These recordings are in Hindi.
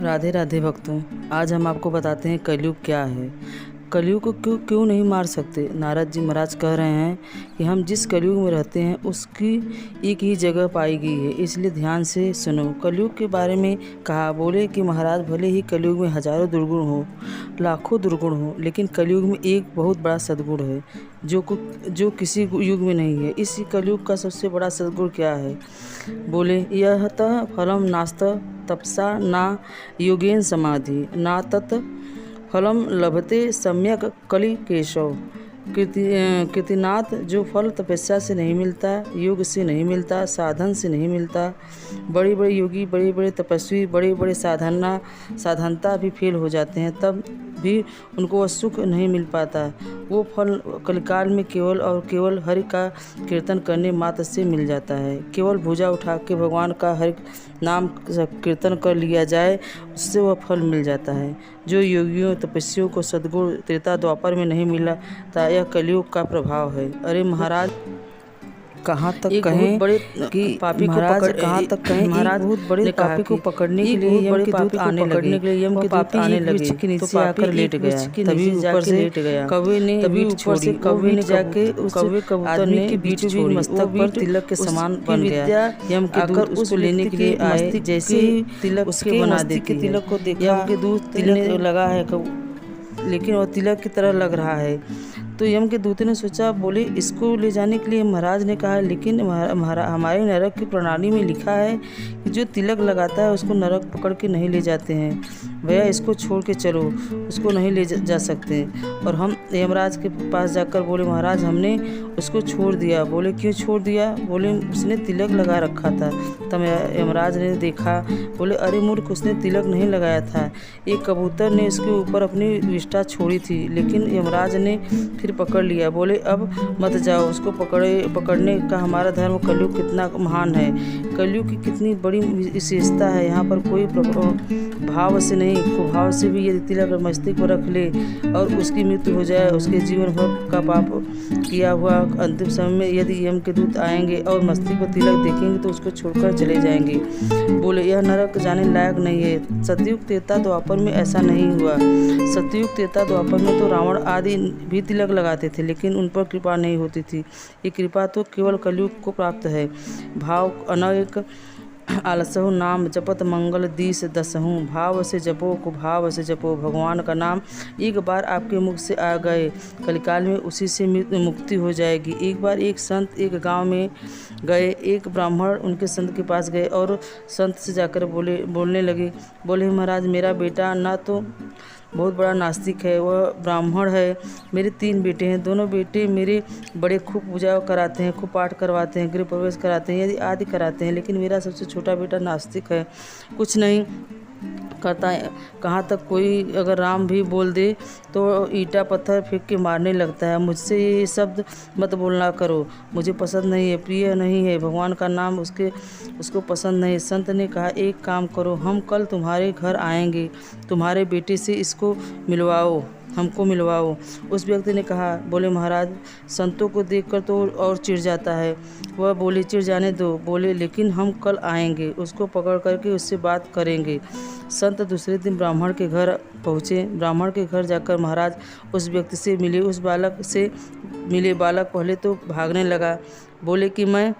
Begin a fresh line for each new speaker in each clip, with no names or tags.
राधे राधे भक्तों, आज हम आपको बताते हैं कलयुग क्या है। कलयुग को क्यों क्यों नहीं मार सकते। नारद जी महाराज कह रहे हैं कि हम जिस कलयुग में रहते हैं उसकी एक ही जगह पाई गई है, इसलिए ध्यान से सुनो। कलयुग के बारे में कहा, बोले कि महाराज भले ही कलयुग में हजारों दुर्गुण हो, लाखों दुर्गुण हो, लेकिन कलयुग में एक बहुत बड़ा सद्गुण है जो किसी युग में नहीं है। इस कलयुग का सबसे बड़ा सद्गुण क्या है? बोले यह फलम नास्त तपसा ना योगेन समाधि ना तत् फलम लभते सम्यक कलि केशव। कृतिनाथ, जो फल तपस्या से नहीं मिलता, योग से नहीं मिलता, साधन से नहीं मिलता। बड़े बड़े योगी, बड़े बड़े तपस्वी, बड़े बड़े साधनता भी फेल हो जाते हैं, तब भी उनको वह सुख नहीं मिल पाता। वो फल कलिकाल में केवल और केवल हरि का कीर्तन करने मात्र से मिल जाता है। केवल भुजा उठा के भगवान का हरि नाम कीर्तन कर लिया जाए, उससे वह फल मिल जाता है। जो योगियों तपस्वियों को सद्गुण त्रेता द्वापर में नहीं मिला था, यह कलयुग का प्रभाव है। अरे महाराज, कहाँ तक कहें
बड़े
कि
पापी को
महाराज,
पकड़
कहाँ तक कहें
महाराज
बहुत बड़े पापी को पकड़ने के लिए यम के दूत आने लगे।
यम के दूत आने लगे
के नीचे
तो
आकर लेट गया, तभी ऊपर से
लेट गया।
कौवे ने
तभी
बीट
ऊपर से
छोड़ी।
कौवे ने
जाके उस
कबूतर
आदमी
ने
की बीट छोड़ी, मस्तक पर तिलक के समान बन गया। यम के दूत उसको लेने के लिए आए, जैसे ही तिलक उसके बना देती है।
तिलक को देखा,
यम के दूत तिलक लगा है, लेकिन वह तिलक की तरह लग रहा है। तो यम के दूत ने सोचा, बोले इसको ले जाने के लिए महाराज ने कहा, लेकिन हमारे नरक की प्रणाली में लिखा है कि जो तिलक लगाता है उसको नरक पकड़ के नहीं ले जाते हैं। भैया इसको छोड़ के चलो, उसको नहीं ले जा सकते। और हम यमराज के पास जाकर बोले, महाराज हमने उसको छोड़ दिया। बोले क्यों छोड़ दिया? बोले उसने तिलक लगा रखा था। तब यमराज ने देखा, बोले अरे मूर्ख, उसने तिलक नहीं लगाया था। एक कबूतर ने उसके ऊपर अपनी विष्ठा छोड़ी थी, लेकिन यमराज ने फिर पकड़ लिया। बोले अब मत जाओ, उसको पकड़ने का हमारा धर्म। कलयुग कितना महान है, कलयुग की कितनी बड़ी विशेषता है। यहाँ पर कोई भाव से नहीं, कुभाव से भी यदि तिलक मस्तिष्क पर रख ले और उसकी मृत्यु हो जाए, उसके जीवन भर का पाप किया हुआ अंतिम समय में यदि यम के दूत आएंगे और मस्तिष्क पर तिलक देखेंगे तो उसको छोड़कर चले जाएंगे। बोले यह नरक जाने लायक नहीं है। सतयुग त्रेता द्वापर में ऐसा नहीं हुआ। सतयुग त्रेता द्वापर में तो रावण आदि भी तिलक लगाते थे, लेकिन उन पर कृपा नहीं होती थी। ये कृपा तो केवल कलयुग को प्राप्त है। भाव अनेक आलसहु नाम जपत मंगल दीस दसहु। भाव से जपो को भाव से जपो। भगवान का नाम एक बार आपके मुख से आ गए, कलिकाल में उसी से मुक्ति हो जाएगी। एक बार एक संत एक गांव में गए। एक ब्राह्मण उनके संत के पास गए और संत से जाकर बोलने लगे। बोले महाराज, मेरा बेटा ना तो बहुत बड़ा नास्तिक है, वह ब्राह्मण है। मेरे 3 बेटे हैं, दोनों बेटे मेरे बड़े खूब पूजा कराते हैं, खूब पाठ करवाते हैं, गृह प्रवेश कराते हैं, यदि आदि कराते हैं, लेकिन मेरा सबसे छोटा बेटा नास्तिक है, कुछ नहीं करता है। कहाँ तक कोई अगर राम भी बोल दे तो ईंटा पत्थर फेंक के मारने लगता है। मुझसे ये शब्द मत बोलना करो, मुझे पसंद नहीं है, प्रिय नहीं है। भगवान का नाम उसको पसंद नहीं। संत ने कहा, एक काम करो, हम कल तुम्हारे घर आएंगे, तुम्हारे बेटे से इसको मिलवाओ, हमको मिलवाओ। उस व्यक्ति ने कहा, बोले महाराज, संतों को देखकर तो और चिढ़ जाता है। वह बोले चिढ़ जाने दो। बोले लेकिन हम कल आएंगे, उसको पकड़ करके उससे बात करेंगे। संत दूसरे दिन ब्राह्मण के घर पहुँचे। ब्राह्मण के घर जाकर महाराज उस व्यक्ति से मिले। उस बालक से मिले। बालक पहले तो भागने लगा। बोले कि मैं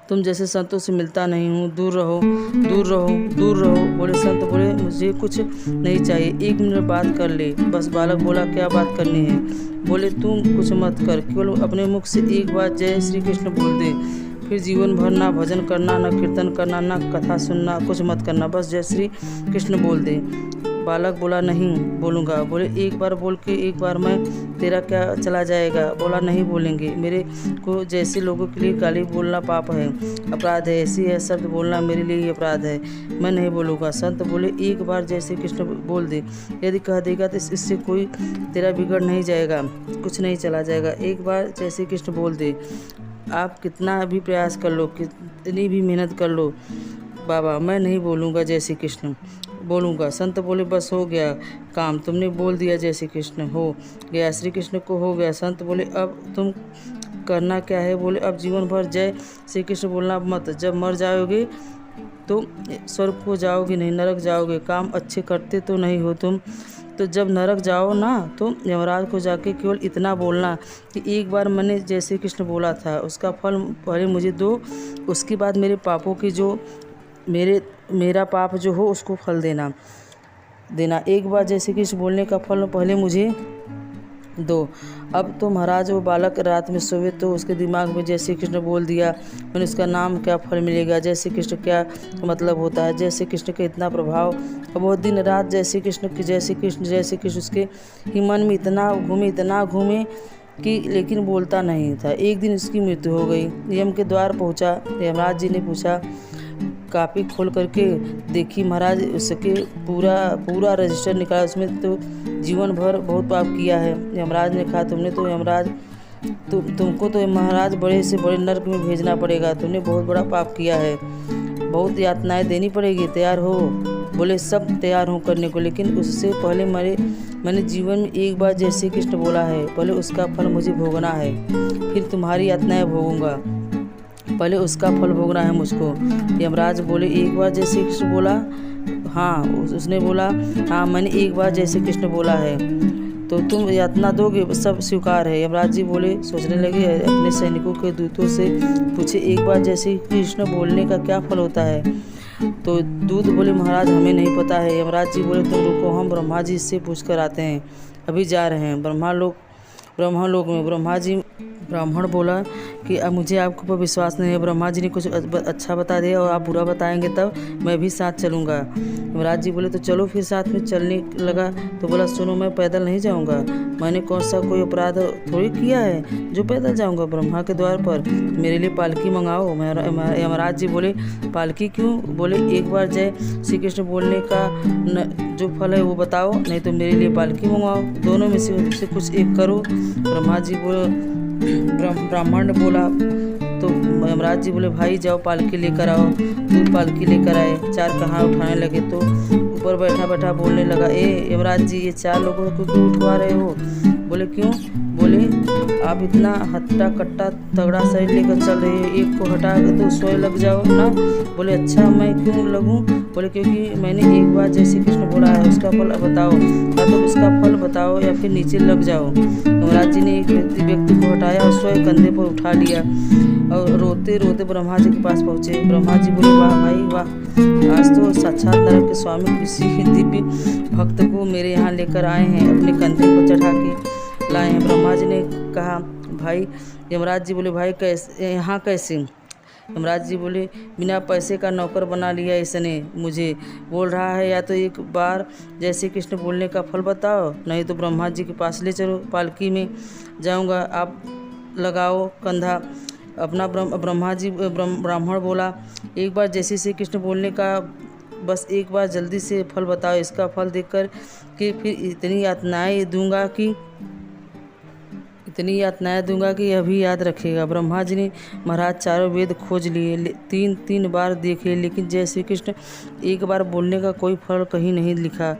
तुम जैसे संतों से मिलता नहीं हूँ, दूर रहो, दूर रहो, दूर रहो। बोले संत बोले, मुझे कुछ नहीं चाहिए, 1 मिनट बात कर ले बस। बालक बोला, क्या बात करनी है? बोले तुम कुछ मत कर, केवल अपने मुख से एक बार जय श्री कृष्ण बोल दे, फिर जीवन भर ना भजन करना, ना कीर्तन करना, ना कथा सुनना, कुछ मत करना, बस जय श्री कृष्ण बोल दे। बालक बोला, नहीं बोलूँगा। बोले एक बार बोल के एक बार मैं तेरा क्या चला जाएगा? बोला नहीं बोलेंगे, मेरे को जैसे लोगों के लिए गाली बोलना पाप है, अपराध है, ऐसी शब्द बोलना मेरे लिए ही अपराध है, मैं नहीं बोलूँगा। संत बोले, एक बार जय श्री कृष्ण बोल दे, यदि कह देगा तो इससे कोई तेरा बिगड़ नहीं जाएगा, कुछ नहीं चला जाएगा। एक बार जय श्री कृष्ण बोल दे। आप कितना भी प्रयास कर लो, कितनी भी मेहनत कर लो, बाबा मैं नहीं बोलूँगा जय श्री कृष्ण, बोलूँगा। संत बोले, बस हो गया काम, तुमने बोल दिया जय श्री कृष्ण, हो गया, श्री कृष्ण को हो गया। संत बोले, अब तुम करना क्या है? बोले अब जीवन भर जय श्री कृष्ण बोलना मत, जब मर जाओगे तो स्वर्ग को जाओगे नहीं, नरक जाओगे। काम अच्छे करते तो नहीं हो तुम, तो जब नरक जाओ ना तो यमराज को जाके केवल इतना बोलना कि एक बार मैंने जैसे कृष्ण बोला था उसका फल पहले मुझे दो, उसके बाद मेरे पापों की जो मेरा पाप जो हो उसको फल देना। एक बार जैसे कृष्ण बोलने का फल पहले मुझे दो। अब तो महाराज वो बालक रात में सोए तो उसके दिमाग में जैसे कृष्ण बोल दिया, मैंने उसका नाम क्या फल मिलेगा, जैसे कृष्ण क्या मतलब होता है, जैसे कृष्ण का इतना प्रभाव। अब वो दिन रात जैसे कृष्ण उसके ही मन में इतना घूमे कि लेकिन बोलता नहीं था। एक दिन उसकी मृत्यु हो गई। यम के द्वार पहुंचा। यमराज जी ने पूछा, कापी खोल करके देखी महाराज, उसके पूरा रजिस्टर निकाला, उसमें तो जीवन भर बहुत पाप किया है। यमराज ने कहा, तुमने तो यमराज तुमको तो महाराज बड़े से बड़े नरक में भेजना पड़ेगा, तुमने बहुत बड़ा पाप किया है, बहुत यातनाएं देनी पड़ेगी, तैयार हो। बोले सब तैयार हूँ करने को, लेकिन उससे पहले मैंने जीवन में एक बार जैसे कृष्ण बोला है, पहले उसका फल मुझे भोगना है, फिर तुम्हारी यातनाएं भोगूंगा, पहले उसका फल भोगना है मुझको। यमराज बोले, एक बार जैसे कृष्ण बोला? हाँ। उसने बोला, हाँ मैंने एक बार जैसे कृष्ण बोला है, तो तुम यातना दोगे? सब स्वीकार है। यमराज जी बोले, सोचने लगे, अपने सैनिकों के दूतों से पूछे, एक बार जैसे कृष्ण बोलने का क्या फल होता है? तो दूत बोले, महाराज हमें नहीं पता है। यमराज जी बोले, तुम रुको, हम ब्रह्मा जी से पूछ कर आते हैं, अभी जा रहे हैं ब्रह्मलोक में। ब्राह्मण बोला कि अब मुझे आपके ऊपर विश्वास नहीं है, ब्रह्मा जी ने कुछ अच्छा बता दिया और आप बुरा बताएंगे तब मैं भी साथ चलूँगा। यमराज जी बोले, तो चलो फिर साथ में। चलने लगा तो बोला, सुनो मैं पैदल नहीं जाऊँगा, मैंने कौन सा कोई अपराध थोड़ी किया है जो पैदल जाऊँगा ब्रह्मा के द्वार पर, मेरे लिए पालकी मंगाओ। यमराज जी बोले, पालकी क्यों? बोले, एक बार जय श्री कृष्ण बोलने का जो फल है वो बताओ, नहीं तो मेरे लिए पालकी मंगाओ, दोनों में से कुछ एक करो। ब्रह्मा जी बोले, ब्राह्मण बोला तो यमराज जी बोले, भाई जाओ पालकी लेकर आओ। दूध पालकी लेकर आए, 4 कहाँ उठाने लगे तो ऊपर बैठा बोलने लगा, यमराज जी ये 4 लोगों को क्यों उठवा रहे हो? बोले, क्यों? बोले, आप इतना हट्टा कट्टा तगड़ा शरीर लेकर चल रहे हो, एक को हटा के तो सोए लग जाओ ना। बोले, अच्छा मैं क्यों लगूं? बोले, क्योंकि मैंने एक बार जैसे कृष्ण बोला है, उसका फल बताओ, या तो उसका फल बताओ या फिर नीचे लग जाओ। यमराज जी ने एक व्यक्ति को हटाया और स्वयं कंधे पर उठा लिया और रोते रोते ब्रह्मा जी के पास पहुँचे। ब्रह्मा जी बोले, वाह भाई वाह, आज तो साक्षात नरक के स्वामी किसी दिव्य भक्त को मेरे यहाँ लेकर आए हैं, अपने कंधे पर चढ़ा के लाए हैं। ब्रह्मा जी ने कहा, भाई। यमराज जी बोले, भाई कैसे यहाँ कैसे? यमराज जी बोले, बिना पैसे का नौकर बना लिया इसने मुझे, बोल रहा है या तो एक बार जैसे कृष्ण बोलने का फल बताओ, नहीं तो ब्रह्मा जी के पास ले चलो, पालकी में जाऊंगा, आप लगाओ कंधा अपना। ब्राह्मण बोला, एक बार जैसे श्री कृष्ण बोलने का बस एक बार जल्दी से फल बताओ, इसका फल देखकर कि फिर इतनी यातनाएं दूंगा कि यह भी याद रखेगा। ब्रह्मा जी ने महाराज चारों वेद खोज लिए, 3 बार देखे, लेकिन जय श्री कृष्ण एक बार बोलने का कोई फल कहीं नहीं लिखा।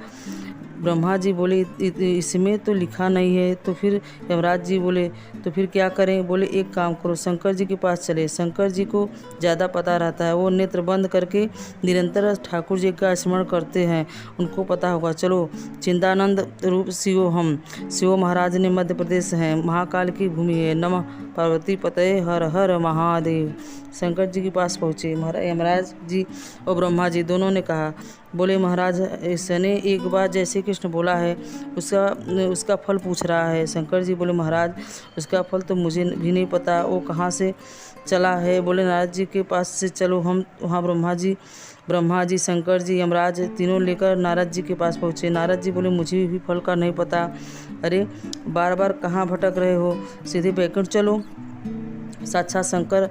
ब्रह्मा जी बोले, इसमें तो लिखा नहीं है, तो फिर यमराज जी बोले, तो फिर क्या करें? बोले, एक काम करो, शंकर जी के पास चले, शंकर जी को ज़्यादा पता रहता है, वो नेत्र बंद करके निरंतर ठाकुर जी का स्मरण करते हैं, उनको पता होगा। चलो, चिंतानंद रूप शिव महाराज ने मध्य प्रदेश हैं, महाकाल की भूमि है, नमः पार्वती पतये हर हर महादेव। शंकर जी के पास पहुँचे। यमराज जी और ब्रह्मा जी दोनों ने कहा, बोले, महाराज इसने एक बार जैसे कृष्ण बोला है, उसका फल पूछ रहा है। शंकर जी बोले, महाराज उसका फल तो मुझे भी नहीं पता, वो कहाँ से चला है। बोले, नारद जी के पास से चलो, हम वहाँ ब्रह्मा जी शंकर जी यमराज तीनों लेकर नारद जी के पास पहुँचे। नारद जी बोले, मुझे भी फल का नहीं पता, अरे बार बार कहाँ भटक रहे हो, सीधे बैकुंठ चलो। साक्षात शंकर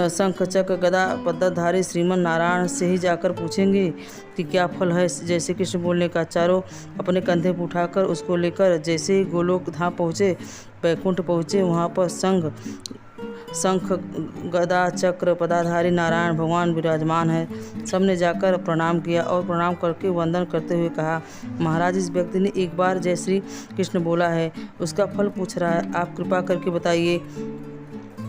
शंख चक्र गदा पद्मधारी श्रीमन नारायण से ही जाकर पूछेंगे कि क्या फल है जैसे कृष्ण बोलने का। चारों अपने कंधे पर उठाकर उसको लेकर जैसे ही गोलोक धाम पहुँचे, बैकुंठ पहुँचे, वहाँ पर शंख गदा चक्र पदाधारी नारायण भगवान विराजमान है। सबने जाकर प्रणाम किया और प्रणाम करके वंदन करते हुए कहा, महाराज इस व्यक्ति ने एक बार जय श्री कृष्ण बोला है, उसका फल पूछ रहा है, आप कृपा करके बताइए।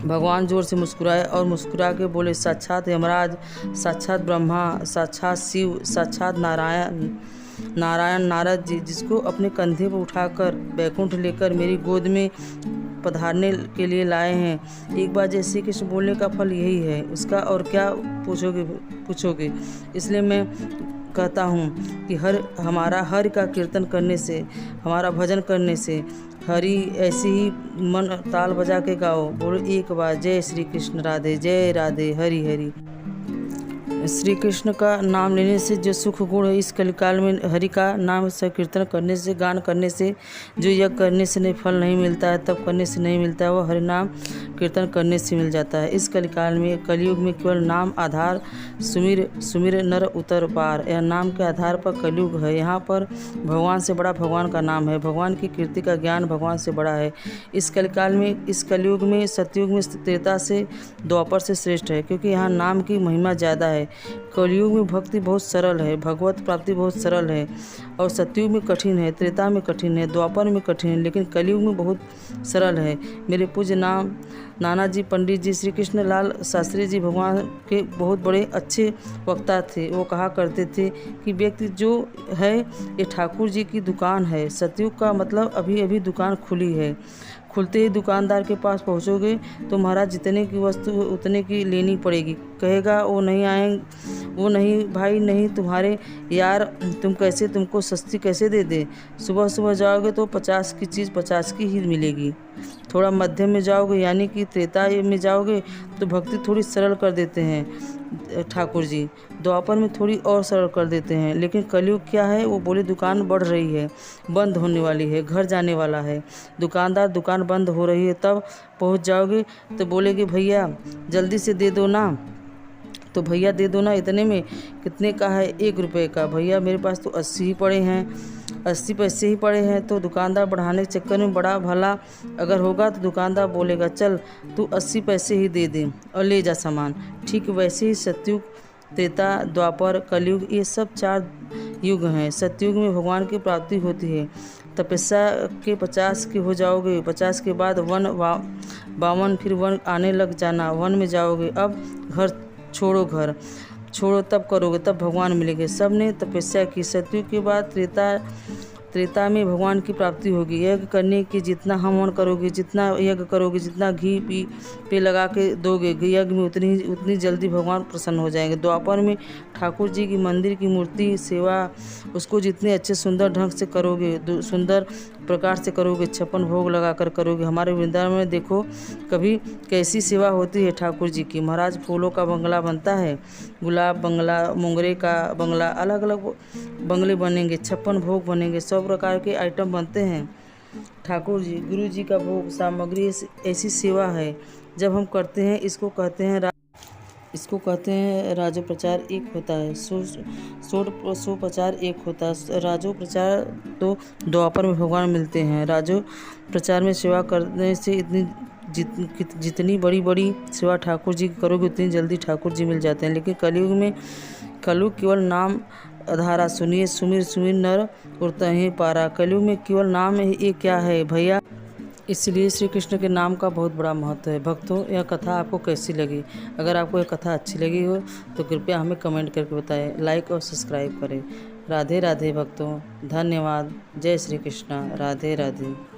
भगवान जोर से मुस्कुराए और मुस्कुरा के बोले, साक्षात यमराज, साक्षात ब्रह्मा, साक्षात शिव, साक्षात नारायण नारद जी, जिसको अपने कंधे पर उठाकर बैकुंठ लेकर मेरी गोद में पधारने के लिए लाए हैं। एक बार जय श्री कृष्ण बोलने का फल यही है, उसका और क्या पूछोगे। इसलिए मैं कहता हूँ कि हमारा हरि का कीर्तन करने से, हमारा भजन करने से, हरि ऐसे ही मन ताल बजा के गाओ। बोलो एक बार, जय श्री कृष्ण, राधे जय राधे, हरि हरि। श्री कृष्ण का नाम लेने से जो सुख गुण है, इस कलिकाल में हरि का नाम संकीर्तन करने से, गान करने से, जो यज्ञ करने से नहीं फल नहीं मिलता है, तब करने से नहीं मिलता है, वो हरि नाम कीर्तन करने से मिल जाता है। इस कलिकाल में, कलयुग में केवल नाम आधार, सुमिर नर उतर पार, यह नाम के आधार पर कलयुग है। यहाँ पर भगवान से बड़ा भगवान का नाम है, भगवान की कीर्ति का ज्ञान भगवान से बड़ा है। इस कलिकाल में, इस कलयुग में, सतयुग में त्रेता से, द्वापर से श्रेष्ठ है, क्योंकि यहाँ नाम की महिमा ज़्यादा है। कलयुग में भक्ति बहुत सरल है, भगवत प्राप्ति बहुत सरल है, और सतयुग में कठिन है, त्रेता में कठिन है, द्वापर में कठिन है, लेकिन कलयुग में बहुत सरल है। मेरे पूज्य नाना जी पंडित जी श्री कृष्ण लाल शास्त्री जी भगवान के बहुत बड़े अच्छे वक्ता थे। वो कहा करते थे कि व्यक्ति जो है ये ठाकुर जी की दुकान है। सतयुग का मतलब अभी अभी दुकान खुली है, खुलते ही दुकानदार के पास पहुंचोगे तो महाराज जितने की वस्तु उतने की लेनी पड़ेगी। कहेगा वो नहीं आएंगे, वो नहीं भाई नहीं, तुम्हारे यार तुमको सस्ती कैसे दे दे। सुबह सुबह जाओगे तो 50 की चीज़ 50 की ही मिलेगी। थोड़ा मध्यम में जाओगे, यानी कि त्रेता में जाओगे तो भक्ति थोड़ी सरल कर देते हैं ठाकुर जी, द्वापर में थोड़ी और सरल कर देते हैं। लेकिन कलयुग क्या है, वो बोले दुकान बढ़ रही है, बंद होने वाली है, घर जाने वाला है। दुकानदार दुकान बंद हो रही है, तब पहुंच जाओगे तो बोलेगे भैया जल्दी से दे दो ना, तो भैया दे दो ना। इतने में कितने का है, 1 रुपये का। भैया मेरे पास तो 80 ही पड़े हैं, 80 पैसे ही पड़े हैं। तो दुकानदार बढ़ाने के चक्कर में बड़ा भला अगर होगा तो दुकानदार बोलेगा चल तू 80 पैसे ही दे दे और ले जा सामान। ठीक वैसे ही सतयुग, त्रेता, द्वापर, कलयुग, ये सब 4 युग हैं। सतयुग में भगवान की प्राप्ति होती है। तपस्या के 50 के हो जाओगे, 50 के बाद वन 52, फिर वन आने लग जाना, वन में जाओगे। अब घर छोड़ो तब करोगे, तब भगवान मिलेंगे। सब ने तपस्या की। सतयुग के बाद त्रेता में भगवान की प्राप्ति होगी। यज्ञ करने की जितना हवन करोगे, जितना यज्ञ करोगे, जितना घी पे लगा के दोगे यज्ञ में, उतनी जल्दी भगवान प्रसन्न हो जाएंगे। द्वापर में ठाकुर जी की मंदिर की मूर्ति सेवा, उसको जितने अच्छे सुंदर ढंग से करोगे, सुंदर प्रकार से करोगे, 56 भोग लगा कर करोगे। हमारे वृंदावन में देखो कभी कैसी सेवा होती है ठाकुर जी की। महाराज फूलों का बंगला बनता है, गुलाब बंगला, मोंगरे का बंगला, अलग अलग बंगले बनेंगे, 56 भोग बनेंगे, 100 प्रकार के आइटम बनते हैं। ठाकुर जी, गुरु जी का भोग सामग्री, ऐसी सेवा है जब हम करते हैं। इसको कहते हैं राजोपचार एक होता है, सोपचार एक होता है। राजोपचार तो द्वापर में भगवान मिलते हैं। राजोपचार में सेवा करने से जितनी बड़ी सेवा ठाकुर जी की करोगे उतनी जल्दी ठाकुर जी मिल जाते हैं। लेकिन कलयुग केवल नाम आधारा, सुनिए सुमिर नर उतरहि पारा। कलयुग में केवल नाम ये क्या है भैया। इसलिए श्री कृष्ण के नाम का बहुत बड़ा महत्व है। भक्तों, यह कथा आपको कैसी लगी? अगर आपको यह कथा अच्छी लगी हो तो कृपया हमें कमेंट करके बताएं, लाइक और सब्सक्राइब करें। राधे राधे भक्तों, धन्यवाद। जय श्री कृष्ण, राधे राधे।